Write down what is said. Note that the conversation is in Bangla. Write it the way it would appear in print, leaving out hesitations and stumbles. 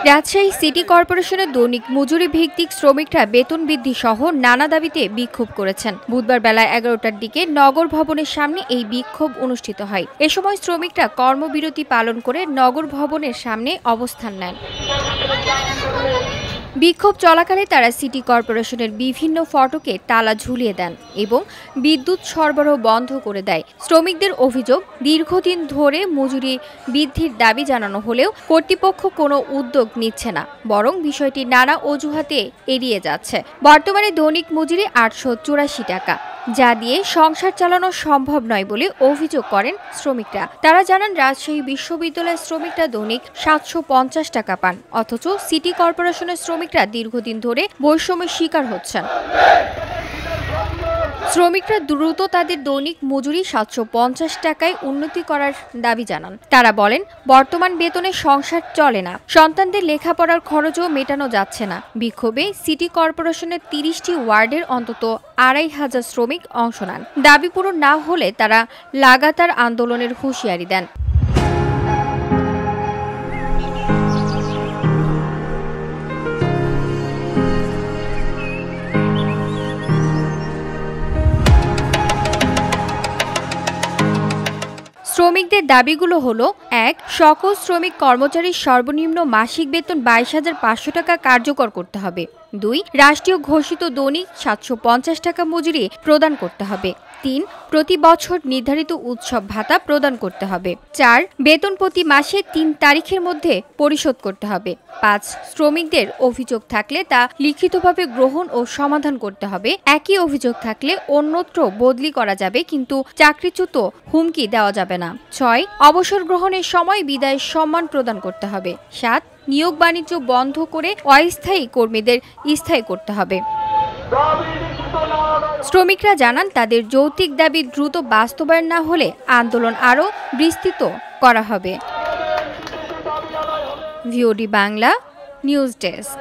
রাজশাহী সিটি কর্পোরেশনের দৈনিক মজুরি ভিত্তিক শ্রমিকরা বেতন বৃদ্ধি সহ নানা দাবিতে বিক্ষোভ করেছেন। বুধবার বেলা ১১টার দিকে নগর ভবনের সামনে এই বিক্ষোভ অনুষ্ঠিত হয়। এ সময় শ্রমিকরা কর্মবিরতি পালন করে নগর ভবনের সামনে অবস্থান নেন। বিক্ষোভ চলাকালে তারা সিটি কর্পোরেশনের বিভিন্ন ফটকে তালা ঝুলিয়ে দেন এবং বিদ্যুৎ সরবরাহ বন্ধ করে দেয়। শ্রমিকদের অভিযোগ, দীর্ঘদিন ধরে মজুরি বৃদ্ধির দাবি জানানো হলেও কর্তৃপক্ষ কোনো উদ্যোগ নিচ্ছে না, বরং বিষয়টি নানা অজুহাতে এড়িয়ে যাচ্ছে। বর্তমানে দৈনিক মজুরি ৮৮৪ টাকা, যা দিয়ে সংসার চালানো সম্ভব নয় বলে অভিযোগ করেন শ্রমিকরা। তারা জানান, রাজশাহী বিশ্ববিদ্যালয়ের শ্রমিকরা দৈনিক ৭৫০ টাকা পান, অথচ সিটি কর্পোরেশনের শ্রমিকরা দীর্ঘদিন ধরে বৈষম্যের শিকার হচ্ছেন। শ্রমিকরা দ্রুত তাদের দৈনিক মজুরি ৭৫০ টাকায় উন্নতি করার দাবি জানান। তারা বলেন, বর্তমান বেতনে সংসার চলে না, সন্তানদের লেখাপড়ার খরচও মেটানো যাচ্ছে না। বিক্ষোভে সিটি কর্পোরেশনের ৩০টি ওয়ার্ডের অন্তত ২৫০০ শ্রমিক অংশ নেন। দাবি পূরণ না হলে তারা লাগাতার আন্দোলনের হুঁশিয়ারি দেন। শ্রমিকদের দাবিগুলো হলো: ১. সকল শ্রমিক কর্মচারীর সর্বনিম্ন মাসিক বেতন ২২,৫০০ টাকা কার্যকর করতে হবে। ২. রাষ্ট্রীয় ঘোষিত দৈনিক ৭৫০ টাকা মজুরি প্রদান করতে হবে। ৩. প্রতি বছর নির্ধারিত উৎসব ভাতা প্রদান করতে হবে। ৪. বেতন প্রতি মাসে ৩ তারিখের মধ্যে পরিশোধ করতে হবে। ৫. শ্রমিকদের অভিযোগ থাকলে তা লিখিতভাবে গ্রহণ ও সমাধান করতে হবে। একই অভিযোগ থাকলে অন্যত্র বদলি করা যাবে, কিন্তু চাকরিচ্যুত হুমকি দেওয়া যাবে না। ৬. অবসর গ্রহণের সময় বিদায়ের সম্মান প্রদান করতে হবে। ৭. নিয়োগ বাণিজ্য বন্ধ করে অস্থায়ী কর্মীদের স্থায়ী করতে হবে। শ্রমিকরা জানান, তাদের যৌক্তিক দাবি দ্রুত বাস্তবায়ন না হলে আন্দোলন আরও বিস্তৃত করা হবে। VOD Bangla news desk.